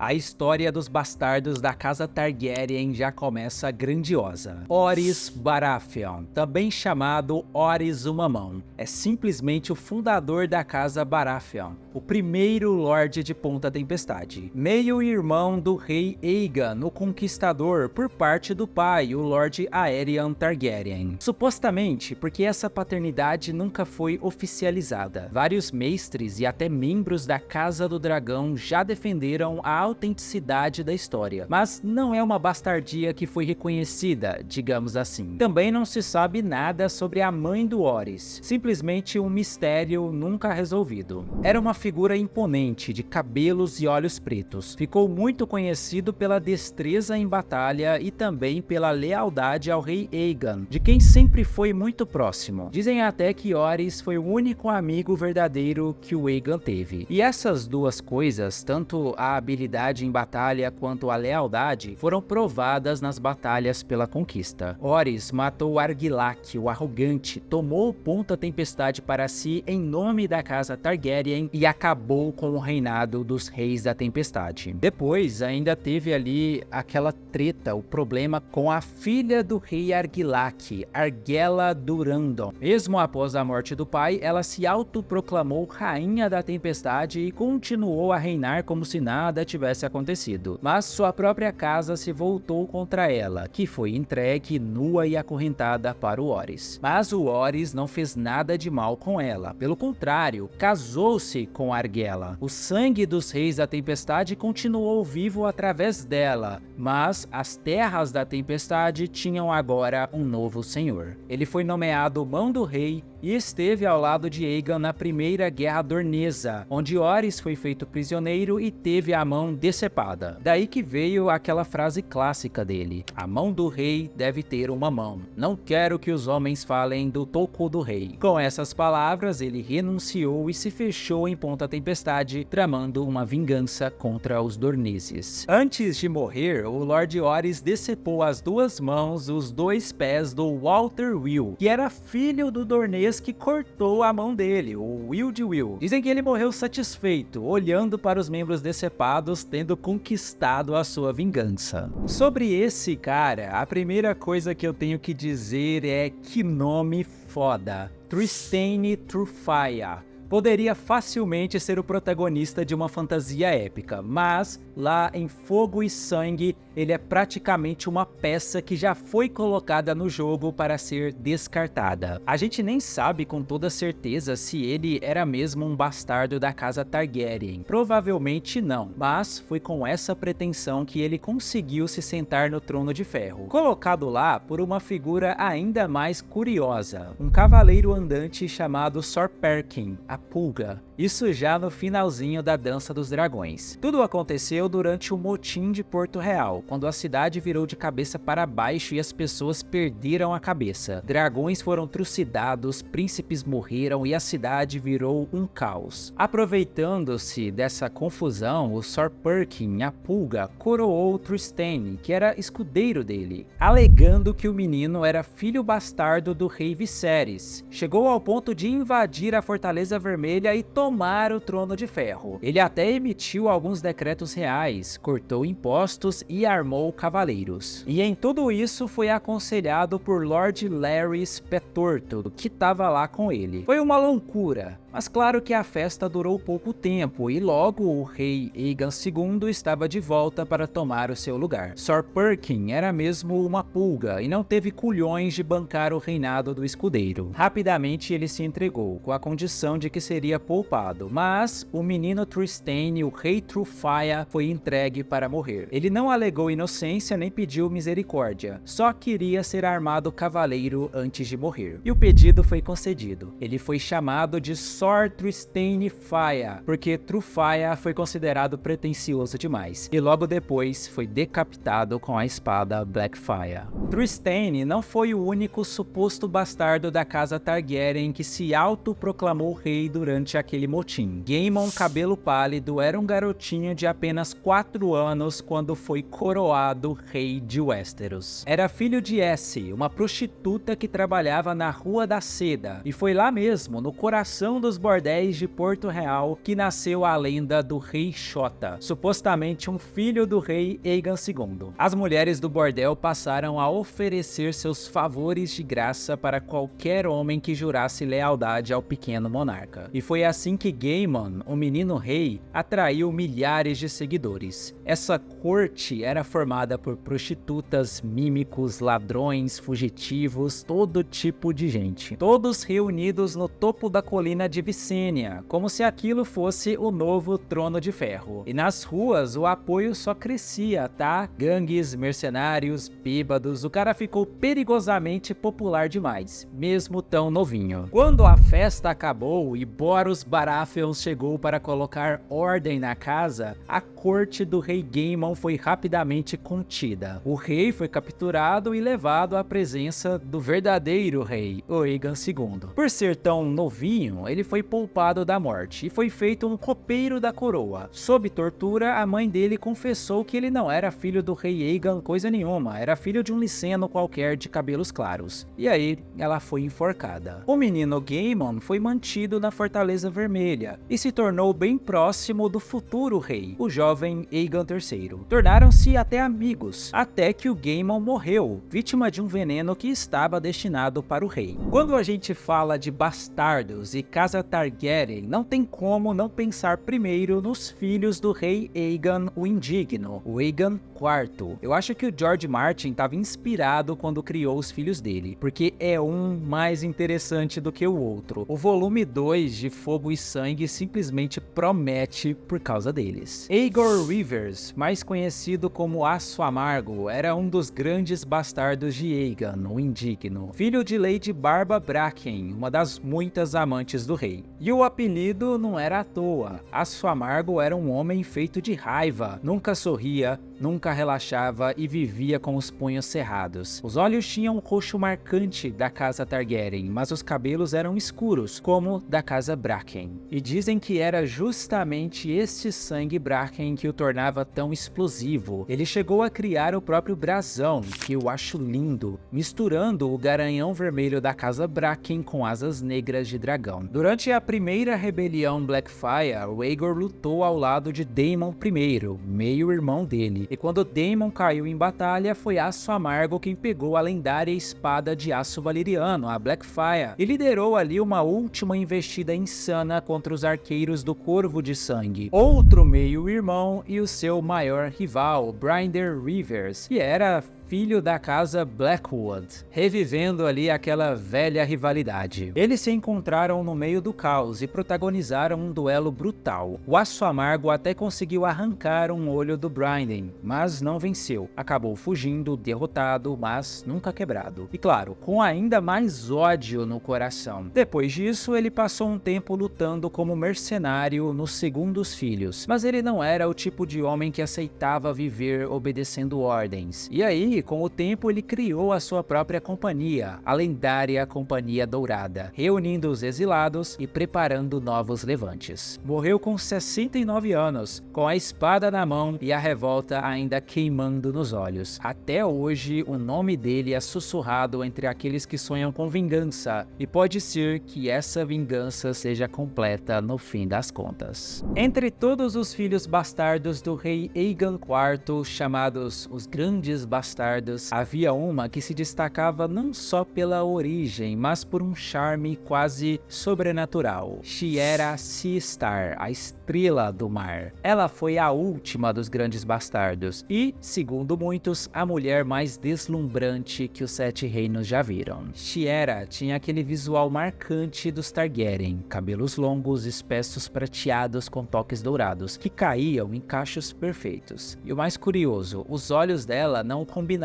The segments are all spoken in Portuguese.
A história dos bastardos da casa Targaryen já começa grandiosa. Orys Baratheon, também chamado Orys o Mamão, é simplesmente o fundador da casa Baratheon, o primeiro Lorde de Ponta Tempestade. Meio-irmão do rei Aegon, o Conquistador, por parte do pai, o Lorde Aerion Targaryen. Supostamente porque essa paternidade nunca foi oficializada. Vários mestres e até membros da Casa do Dragão já defenderam a autenticidade da história, mas não é uma bastardia que foi reconhecida, digamos assim. Também não se sabe nada sobre a mãe do Orys, simplesmente um mistério nunca resolvido. Era uma figura imponente, de cabelos e olhos pretos. Ficou muito conhecido pela destreza em batalha e também pela lealdade ao rei Aegon, de quem sempre foi muito próximo. Dizem até que Orys foi o único amigo verdadeiro que o Aegon teve. E essas duas coisas, tanto a habilidade em batalha quanto a lealdade, foram provadas nas batalhas pela conquista. Orys matou Argilac, o arrogante, tomou Ponta Tempestade para si em nome da casa Targaryen e acabou com o reinado dos Reis da Tempestade. Depois ainda teve ali aquela treta, o problema com a filha do rei Argilac, Argella Durandon. Mesmo após a morte do pai, ela se autoproclamou Rainha da Tempestade e continuou a reinar como se nada tivesse acontecido, mas sua própria casa se voltou contra ela, que foi entregue nua e acorrentada para o Orys. Mas o Orys não fez nada de mal com ela, pelo contrário, casou-se com Argella. O sangue dos Reis da Tempestade continuou vivo através dela, mas as terras da Tempestade tinham agora um novo senhor. Ele foi nomeado Mão do Rei e esteve ao lado de Aegon na Primeira Guerra Dornesa, onde Orys foi feito prisioneiro e teve a mão decepada. Daí que veio aquela frase clássica dele: a mão do rei deve ter uma mão. Não quero que os homens falem do toco do rei. Com essas palavras, ele renunciou e se fechou em Ponta Tempestade, tramando uma vingança contra os Dorneses. Antes de morrer, o Lord Orys decepou as duas mãos, os dois pés do Walter Will, que era filho do Dornês que cortou a mão dele, o Will de Will. Dizem que ele morreu satisfeito, olhando para os membros decepados, tendo conquistado a sua vingança. Sobre esse cara, a primeira coisa que eu tenho que dizer é que nome foda. Trystane Trufaia. Poderia facilmente ser o protagonista de uma fantasia épica, mas lá em Fogo e Sangue ele é praticamente uma peça que já foi colocada no jogo para ser descartada. A gente nem sabe com toda certeza se ele era mesmo um bastardo da casa Targaryen. Provavelmente não, mas foi com essa pretensão que ele conseguiu se sentar no Trono de Ferro, colocado lá por uma figura ainda mais curiosa, um cavaleiro andante chamado Sor Perkin, a Pulga. Isso já no finalzinho da Dança dos Dragões. Tudo aconteceu durante o motim de Porto Real, quando a cidade virou de cabeça para baixo e as pessoas perderam a cabeça. Dragões foram trucidados, príncipes morreram e a cidade virou um caos. Aproveitando-se dessa confusão, o Sor Perkin, a Pulga, coroou Trystane, que era escudeiro dele, alegando que o menino era filho bastardo do rei Viserys. Chegou ao ponto de invadir a Fortaleza Vermelha e tomar o Trono de Ferro. Ele até emitiu alguns decretos reais, cortou impostos e armou cavaleiros. E em tudo isso foi aconselhado por Lord Larys Petorto, que estava lá com ele. Foi uma loucura, mas claro que a festa durou pouco tempo e logo o rei Aegon II estava de volta para tomar o seu lugar. Sor Perkin era mesmo uma pulga e não teve culhões de bancar o reinado do escudeiro. Rapidamente ele se entregou, com a condição de que seria poupado, mas o menino Trystane, o rei Trufaia, foi entregue para morrer. Ele não alegou inocência nem pediu misericórdia, só queria ser armado cavaleiro antes de morrer. E o pedido foi concedido. Ele foi chamado de Sor Trystane Faia, porque Trufaia foi considerado pretensioso demais, e logo depois foi decapitado com a espada Blackfyre. Trystane não foi o único suposto bastardo da casa Targaryen que se autoproclamou rei durante aquele motim. Gaemon Cabelo Pálido era um garotinho de apenas 4 anos quando foi coroado rei de Westeros. Era filho de Essie, uma prostituta que trabalhava na Rua da Seda, e foi lá mesmo, no coração dos dos bordéis de Porto Real que nasceu a lenda do Rei Xota, supostamente um filho do rei Aegon II. As mulheres do bordel passaram a oferecer seus favores de graça para qualquer homem que jurasse lealdade ao pequeno monarca. E foi assim que Gaemon, o menino rei, atraiu milhares de seguidores. Essa corte era formada por prostitutas, mímicos, ladrões, fugitivos, todo tipo de gente. Todos reunidos no topo da colina de Visenya, como se aquilo fosse o novo Trono de Ferro. E nas ruas o apoio só crescia, tá? Gangues, mercenários, bêbados, o cara ficou perigosamente popular demais, mesmo tão novinho. Quando a festa acabou e Borros Baratheon chegou para colocar ordem na casa, a corte do rei Gaemon foi rapidamente contida. O rei foi capturado e levado à presença do verdadeiro rei, o Aegon II. Por ser tão novinho, ele foi poupado da morte e foi feito um copeiro da coroa. Sob tortura, a mãe dele confessou que ele não era filho do rei Aegon coisa nenhuma, era filho de um liceno qualquer de cabelos claros. E aí, ela foi enforcada. O menino Gaemon foi mantido na Fortaleza Vermelha e se tornou bem próximo do futuro rei, o jovem Aegon III. Tornaram-se até amigos, até que o Gaemon morreu, vítima de um veneno que estava destinado para o rei. Quando a gente fala de bastardos e casa Targaryen, não tem como não pensar primeiro nos filhos do rei Aegon o Indigno, o Aegon IV. Eu acho que o George Martin estava inspirado quando criou os filhos dele, porque é um mais interessante do que o outro. O volume 2 de Fogo e Sangue simplesmente promete por causa deles. Aegor Rivers, mais conhecido como Aço Amargo, era um dos grandes bastardos de Aegon, o Indigno, filho de Lady Barba Bracken, uma das muitas amantes do rei. E o apelido não era à toa. Aço Amargo era um homem feito de raiva, nunca sorria, nunca relaxava e vivia com os punhos cerrados. Os olhos tinham um roxo marcante da casa Targaryen, mas os cabelos eram escuros, como da casa Bracken. E dizem que era justamente este sangue Bracken que o tornava tão explosivo. Ele chegou a criar o próprio brasão, que eu acho lindo, misturando o garanhão vermelho da casa Bracken com asas negras de dragão. Durante a primeira rebelião Blackfyre, o Aegor lutou ao lado de Daemon I, meio-irmão dele. E quando Daemon caiu em batalha, foi Aço Amargo quem pegou a lendária espada de aço valeriano, a Blackfyre, e liderou ali uma última investida insana contra os arqueiros do Corvo de Sangue, outro meio-irmão e o seu maior rival, Brynder Rivers, que era filho da casa Blackwood, revivendo ali aquela velha rivalidade. Eles se encontraram no meio do caos e protagonizaram um duelo brutal. O Aço Amargo até conseguiu arrancar um olho do Brynden, mas não venceu. Acabou fugindo, derrotado, mas nunca quebrado. E claro, com ainda mais ódio no coração. Depois disso, ele passou um tempo lutando como mercenário nos Segundos Filhos, mas ele não era o tipo de homem que aceitava viver obedecendo ordens. E aí, com o tempo, ele criou a sua própria companhia, a lendária Companhia Dourada, reunindo os exilados e preparando novos levantes. Morreu com 69 anos, com a espada na mão e a revolta ainda queimando nos olhos. Até hoje, o nome dele é sussurrado entre aqueles que sonham com vingança, e pode ser que essa vingança seja completa no fim das contas. Entre todos os filhos bastardos do rei Aegon IV, chamados os Grandes Bastardos, havia uma que se destacava não só pela origem, mas por um charme quase sobrenatural. Shiera Seastar, a Estrela do Mar. Ela foi a última dos Grandes Bastardos e, segundo muitos, a mulher mais deslumbrante que os Sete Reinos já viram. Shiera tinha aquele visual marcante dos Targaryen, cabelos longos, espessos prateados com toques dourados, que caíam em cachos perfeitos. E o mais curioso, os olhos dela não combinavam.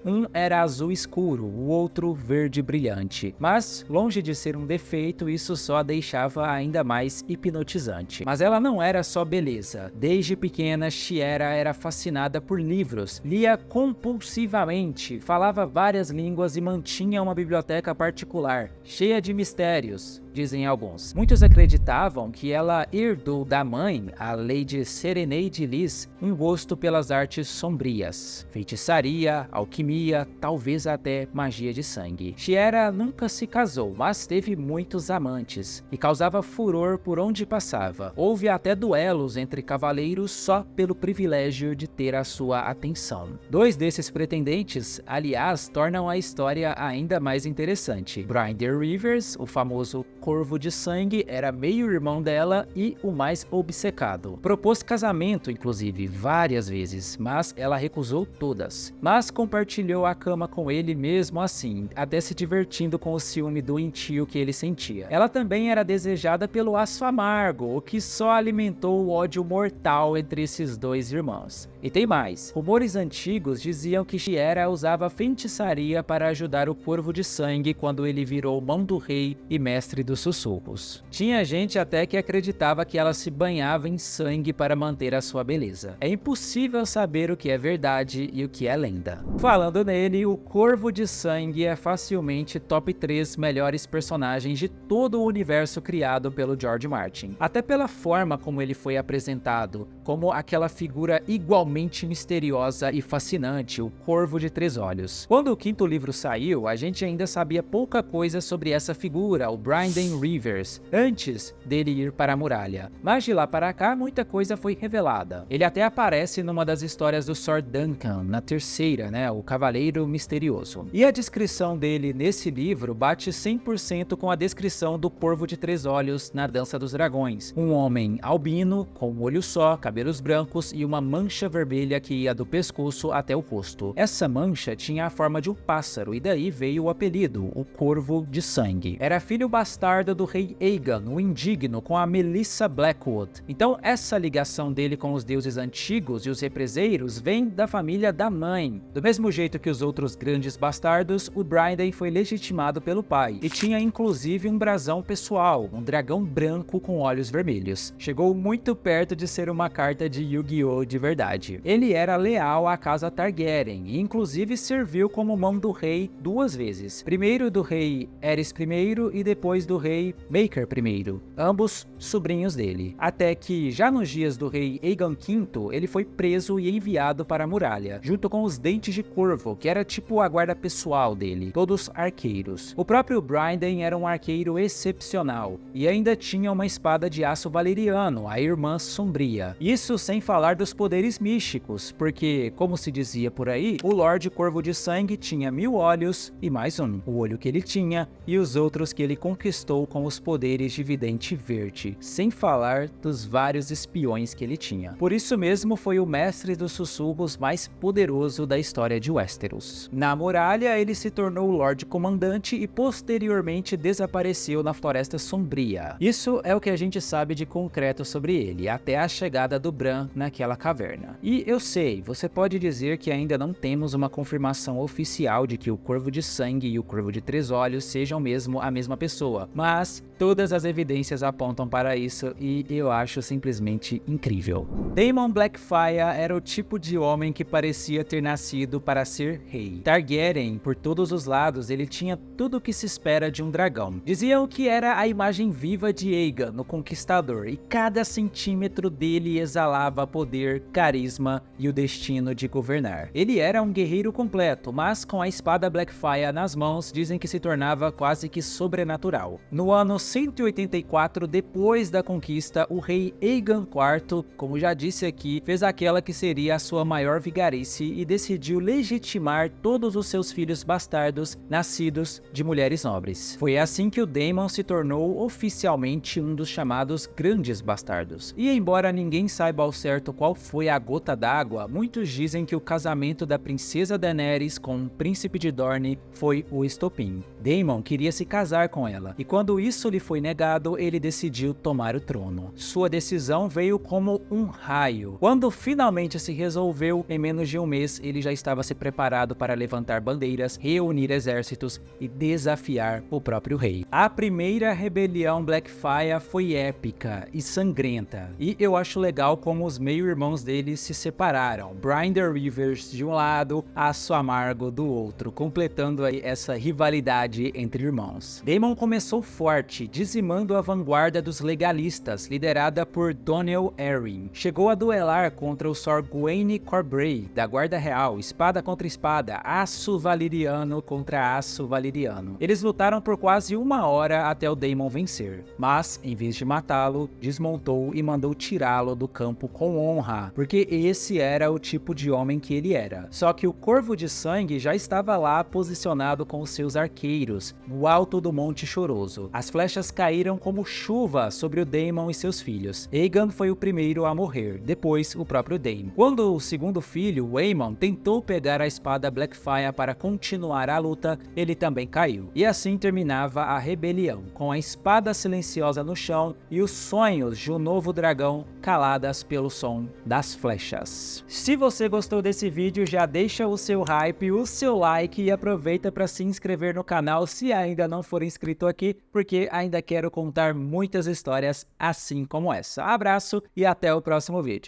Um era azul escuro, o outro verde brilhante. Mas, longe de ser um defeito, isso só a deixava ainda mais hipnotizante. Mas ela não era só beleza. Desde pequena, Shiera era fascinada por livros, lia compulsivamente, falava várias línguas e mantinha uma biblioteca particular, cheia de mistérios. dizem alguns. Muitos acreditavam que ela herdou da mãe, a Lady Serenade Lys, um gosto pelas artes sombrias, feitiçaria, alquimia, talvez até magia de sangue. Shiera nunca se casou, mas teve muitos amantes e causava furor por onde passava. Houve até duelos entre cavaleiros só pelo privilégio de ter a sua atenção. Dois desses pretendentes, aliás, tornam a história ainda mais interessante. Brinder Rivers, o famoso Corvo de Sangue, era meio-irmão dela e o mais obcecado. Propôs casamento, inclusive, várias vezes, mas ela recusou todas. Mas compartilhou a cama com ele mesmo assim, até se divertindo com o ciúme doentio que ele sentia. Ela também era desejada pelo Aço Amargo, o que só alimentou o ódio mortal entre esses dois irmãos. E tem mais. Rumores antigos diziam que Shiera usava feitiçaria para ajudar o Corvo de Sangue quando ele virou mão do rei e mestre dos sussurros. Tinha gente até que acreditava que ela se banhava em sangue para manter a sua beleza. É impossível saber o que é verdade e o que é lenda. Falando nele, o Corvo de Sangue é facilmente top 3 melhores personagens de todo o universo criado pelo George Martin. Até pela forma como ele foi apresentado, como aquela figura igualmente misteriosa e fascinante, o Corvo de Três Olhos. Quando o quinto livro saiu, a gente ainda sabia pouca coisa sobre essa figura, o Brinden Rivers, antes dele ir para a muralha. Mas de lá para cá, muita coisa foi revelada. Ele até aparece numa das histórias do Sir Duncan, na terceira, o Cavaleiro Misterioso. E a descrição dele nesse livro bate 100% com a descrição do Corvo de Três Olhos na Dança dos Dragões. Um homem albino, com um olho só, cabelos brancos e uma mancha vermelha que ia do pescoço até o rosto. Essa mancha tinha a forma de um pássaro e daí veio o apelido, o Corvo de Sangue. Era filho bastardo do rei Aegon, o Indigno, com a Melissa Blackwood. Então essa ligação dele com os deuses antigos e os represeiros vem da família da mãe. Do mesmo jeito que os outros grandes bastardos, o Brinden foi legitimado pelo pai e tinha inclusive um brasão pessoal, um dragão branco com olhos vermelhos. Chegou muito perto de ser uma carta de Yu-Gi-Oh! De verdade. Ele era leal à casa Targaryen e inclusive serviu como mão do rei 2 vezes. Primeiro do rei Aerys I e depois do rei Maker I, ambos sobrinhos dele. Até que, já nos dias do rei Aegon V, ele foi preso e enviado para a muralha, junto com os Dentes de Corvo, que era tipo a guarda pessoal dele, todos arqueiros. O próprio Brinden era um arqueiro excepcional e ainda tinha uma espada de aço valeriano, a Irmã Sombria. Isso sem falar dos poderes místicos, porque, como se dizia por aí, o Lorde Corvo de Sangue tinha 1000 olhos e mais um, o olho que ele tinha e os outros que ele conquistou com os poderes de Vidente Verde, sem falar dos vários espiões que ele tinha. Por isso mesmo foi o mestre dos sussurros mais poderoso da história de Westeros. Na muralha, ele se tornou o Lorde Comandante e posteriormente desapareceu na Floresta Sombria. Isso é o que a gente sabe de concreto sobre ele, até a chegada do Bran naquela caverna. E eu sei, você pode dizer que ainda não temos uma confirmação oficial de que o Corvo de Sangue e o Corvo de Três Olhos sejam mesmo a mesma pessoa, mas todas as evidências apontam para isso e eu acho simplesmente incrível. Daemon Blackfyre era o tipo de homem que parecia ter nascido para ser rei. Targaryen, por todos os lados, ele tinha tudo o que se espera de um dragão. Diziam que era a imagem viva de Aegon, o Conquistador, e cada centímetro dele exalava poder, carisma e o destino de governar. Ele era um guerreiro completo, mas com a espada Blackfyre nas mãos, dizem que se tornava quase que sobrenatural. No ano 184 depois da conquista, o rei Aegon IV, como já disse aqui, fez aquela que seria a sua maior vigarice e decidiu legitimar todos os seus filhos bastardos nascidos de mulheres nobres. Foi assim que o Daemon se tornou oficialmente um dos chamados Grandes Bastardos. E embora ninguém saiba ao certo qual foi a gota d'água, muitos dizem que o casamento da princesa Daenerys com o príncipe de Dorne foi o estopim. Daemon queria se casar com ela, e quando isso lhe foi negado, ele decidiu tomar o trono. Sua decisão veio como um raio. Quando finalmente se resolveu, em menos de um mês, ele já estava se preparado para levantar bandeiras, reunir exércitos e desafiar o próprio rei. A primeira rebelião Blackfyre foi épica e sangrenta, e eu acho legal como os meio-irmãos dele se separaram. Brinder Rivers de um lado, Aço Amargo do outro, completando aí essa rivalidade entre irmãos. Daemon começou forte, dizimando a vanguarda dos legalistas, liderada por Donell Arryn. Chegou a duelar contra o Sir Gawain Corbray, da Guarda Real, espada contra espada, aço valeriano contra aço valeriano. Eles lutaram por quase 1 hora até o Daemon vencer, mas, em vez de matá-lo, desmontou e mandou tirá-lo do campo com honra, porque esse era o tipo de homem que ele era. Só que o Corvo de Sangue já estava lá posicionado com os seus arqueiros, no alto do Monte Choroso. As flechas caíram como chuva sobre o Daemon e seus filhos. Aegon foi o primeiro a morrer, depois o próprio Daemon. Quando o segundo filho, Aemon, tentou pegar a espada Blackfyre para continuar a luta, ele também caiu. E assim terminava a rebelião, com a espada silenciosa no chão e os sonhos de um novo dragão caladas pelo som das flechas. Se você gostou desse vídeo, já deixa o seu hype, o seu like e aproveita para se inscrever no canal se ainda não for inscrito aqui, porque ainda quero contar muitas histórias assim como essa. Abraço e até o próximo vídeo.